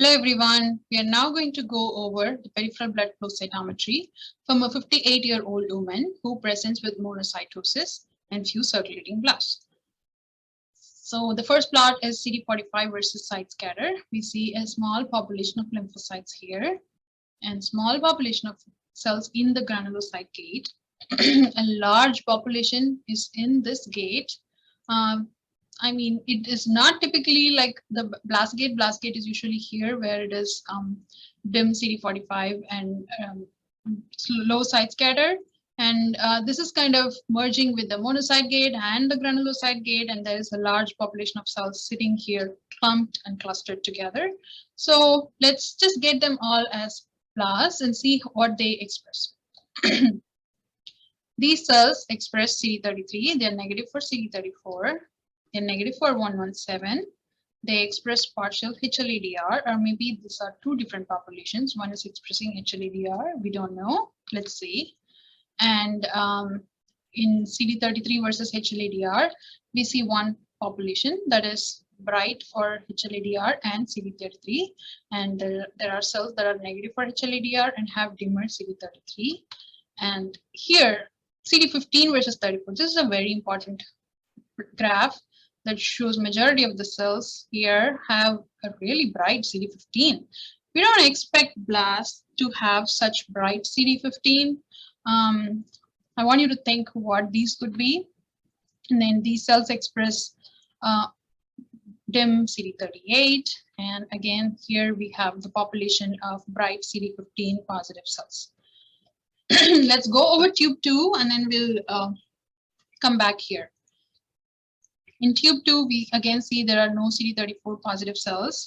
Hello everyone, we are now going to go over the peripheral blood flow cytometry from a 58-year-old woman who presents with monocytosis and few circulating blasts. So the first plot is CD45 versus site scatter. We see a small population of lymphocytes here and small population of cells in the granulocyte gate. A large population is in this gate. I mean, it is not typically like the blast gate. Blast gate is usually here where it is dim CD45 and low site scatter. And this is kind of merging with the monocyte gate and the granulocyte gate. And there is a large population of cells sitting here clumped and clustered together. So let's just get them all as blasts and see what they express. These cells express CD33. They're negative for CD34. They're negative for 117. They express partial HLA-DR, or maybe these are two different populations. One is expressing HLA-DR. We don't know. Let's see. And in CD33 versus HLA-DR, we see one population that is bright for HLA-DR and CD33. And there are cells that are negative for HLA-DR and have dimmer CD33. And here, CD15 versus 34. This is a very important graph that shows majority of the cells here have a really bright CD15. We don't expect blasts to have such bright CD15. I want you to think what these could be. And then these cells express dim CD38. And again, here we have the population of bright CD15 positive cells. Let's go over tube 2 and then we'll come back here. In tube 2, we again see there are no CD34 positive cells.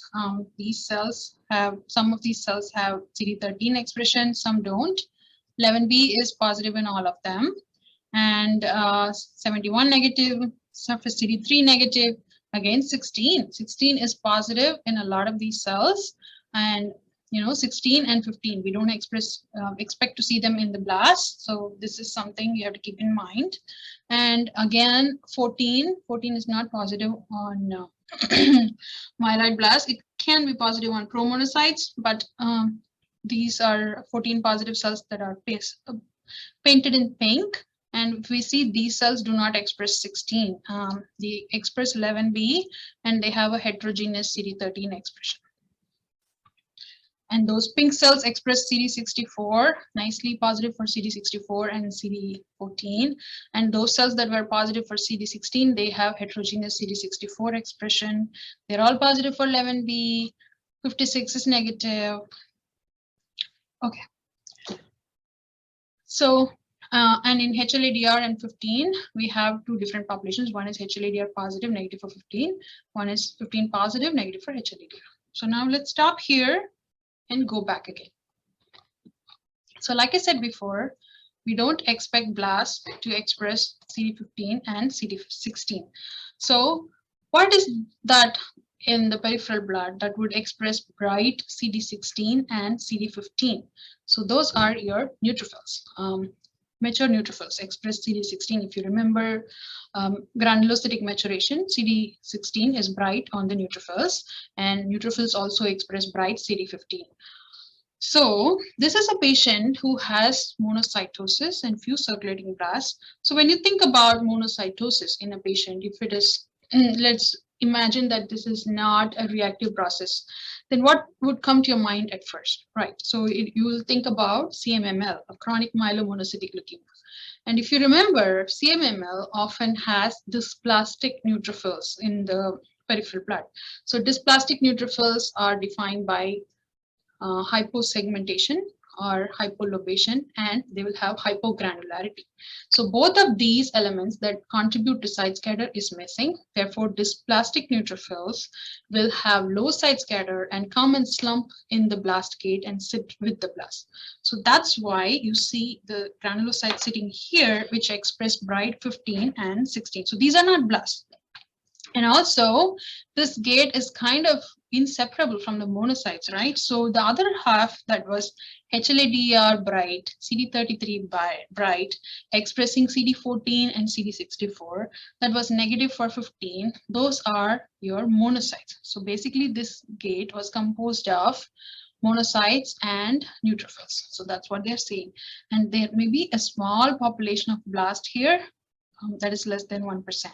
These cells have, some of these cells have CD13 expression, some don't. 11B is positive in all of them. And 71 negative, surface CD3 negative, again 16. 16 is positive in a lot of these cells. And 16 and 15, we don't expect to see them in the blast. So this is something you have to keep in mind. And again, 14 is not positive on myeloid blast. It can be positive on promonocytes, but these are 14 positive cells that are painted in pink. And if we see these cells do not express 16, they express 11B, and they have a heterogeneous CD13 expression. And those pink cells express CD64, nicely positive for CD64 and CD14. And those cells that were positive for CD16, they have heterogeneous CD64 expression. They're all positive for 11B. 56 is negative. Okay. So, and in HLA-DR and 15, we have two different populations. One is HLA-DR positive, negative for 15. One is 15 positive, negative for HLA-DR. So now let's stop here and go back again. So like I said before, we don't expect blasts to express CD15 and CD16. So what is that in the peripheral blood that would express bright CD16 and CD15? So those are your neutrophils. Mature neutrophils express CD16. If you remember granulocytic maturation, CD16 is bright on the neutrophils, and neutrophils also express bright CD15. So this is a patient who has monocytosis and few circulating blasts. So when you think about monocytosis in a patient, if it is, let's imagine that this is not a reactive process, then what would come to your mind at first, right? So you will think about CMML, a chronic myelomonocytic leukemia. And if you remember, CMML often has dysplastic neutrophils in the peripheral blood. So dysplastic neutrophils are defined by hyposegmentation or hypolobation, and they will have hypogranularity. So both of these elements that contribute to site scatter is missing. Therefore, dysplastic neutrophils will have low site scatter and come and slump in the blast gate and sit with the blast. So that's why you see the granulocytes sitting here, which express bright 15 and 16. So these are not blasts. And also, this gate is kind of, inseparable from the monocytes, right? So the other half that was HLA-DR bright, CD33 bright, expressing CD14 and CD64, that was negative for 15. Those are your monocytes. So basically this gate was composed of monocytes and neutrophils. So that's what they're saying. And there may be a small population of blast here that is less than 1%.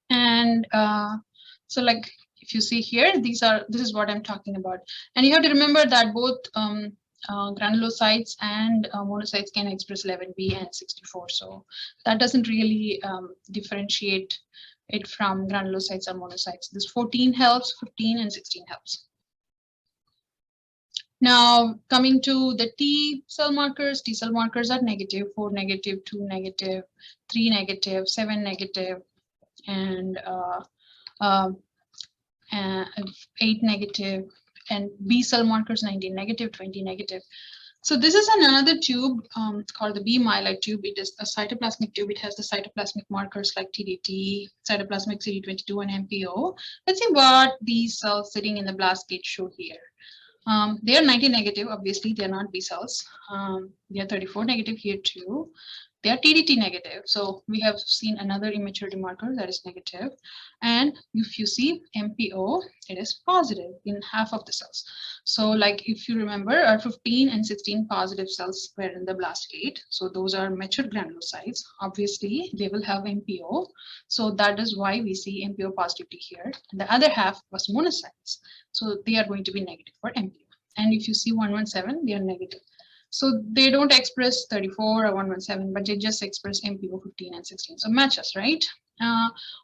And so like if you see here, this is what I'm talking about. And you have to remember that both granulocytes and monocytes can express 11B and 64. So that doesn't really differentiate it from granulocytes or monocytes. This 14 helps, 15 and 16 helps. Now coming to the T cell markers are negative, 4 negative, 2 negative, 3 negative, 7 negative, and 8 negative, and B cell markers 19 negative, 20 negative. So this is another tube called the B myeloid tube. It is a cytoplasmic tube. It has the cytoplasmic markers like TDT, cytoplasmic CD22, and MPO. Let's see what these cells sitting in the blast gate show here. They are 90 negative. Obviously, they are not B cells. They are 34 negative here too. They are TDT negative. So we have seen another immaturity marker that is negative. And if you see MPO, it is positive in half of the cells. So like if you remember, our 15 and 16 positive cells were in the blast gate. So those are mature granulocytes. Obviously, they will have MPO. So that is why we see MPO positivity here. And the other half was monocytes. So they are going to be negative for MPO. And if you see 117, they are negative. So they don't express 34 or 117, but they just express MPO 15 and 16. So matches, right?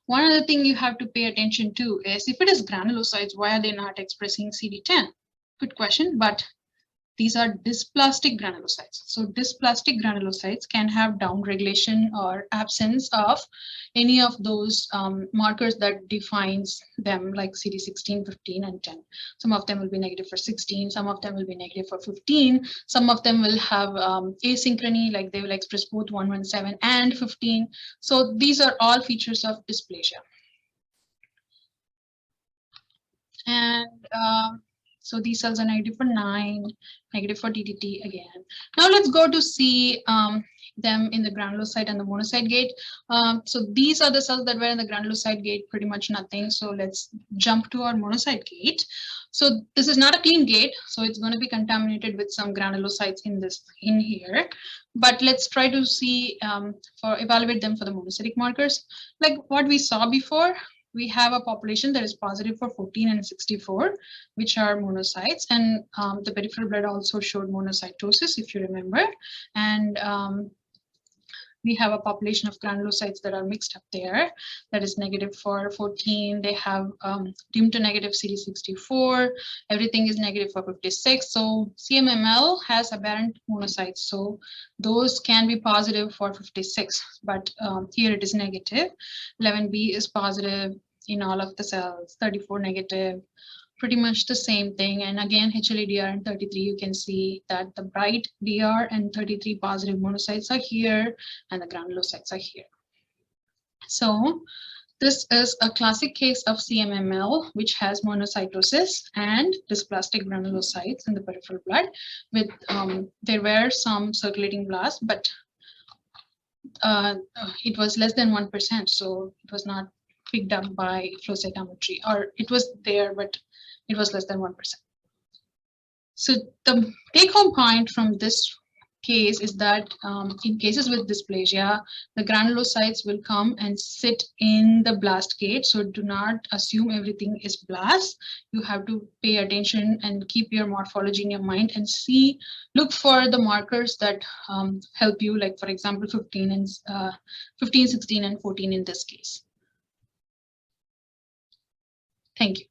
One other thing you have to pay attention to is if it is granulocytes, why are they not expressing CD10? Good question, but these are dysplastic granulocytes. So dysplastic granulocytes can have downregulation or absence of any of those markers that defines them, like CD16, 15, and 10. Some of them will be negative for 16. Some of them will be negative for 15. Some of them will have asynchrony, like they will express both 117 and 15. So these are all features of dysplasia. And so these cells are negative for 9, negative for DDT again. Now let's go to see them in the granulocyte and the monocyte gate. So these are the cells that were in the granulocyte gate, pretty much nothing. So let's jump to our monocyte gate. So this is not a clean gate, so it's going to be contaminated with some granulocytes in here. But let's try to see evaluate them for the monocytic markers. Like what we saw before, we have a population that is positive for 14 and 64, which are monocytes. And the peripheral blood also showed monocytosis, if you remember. And we have a population of granulocytes that are mixed up there. That is negative for 14. They have dim to negative CD64. Everything is negative for 56. So Cmml has aberrant monocytes. So those can be positive for 56, but here it is negative. 11B is positive in all of the cells, 34 negative. Pretty much the same thing. And again, HLA-DR and 33, you can see that the bright DR and 33 positive monocytes are here and the granulocytes are here. So this is a classic case of CMML, which has monocytosis and dysplastic granulocytes in the peripheral blood. With there were some circulating blasts, but it was less than 1%. So it was not picked up by flow cytometry, or it was there, but it was less than 1%. So the take-home point from this case is that in cases with dysplasia, the granulocytes will come and sit in the blast gate. So do not assume everything is blast. You have to pay attention and keep your morphology in your mind and look for the markers that help you, like for example, 15, 16, and 14 in this case. Thank you.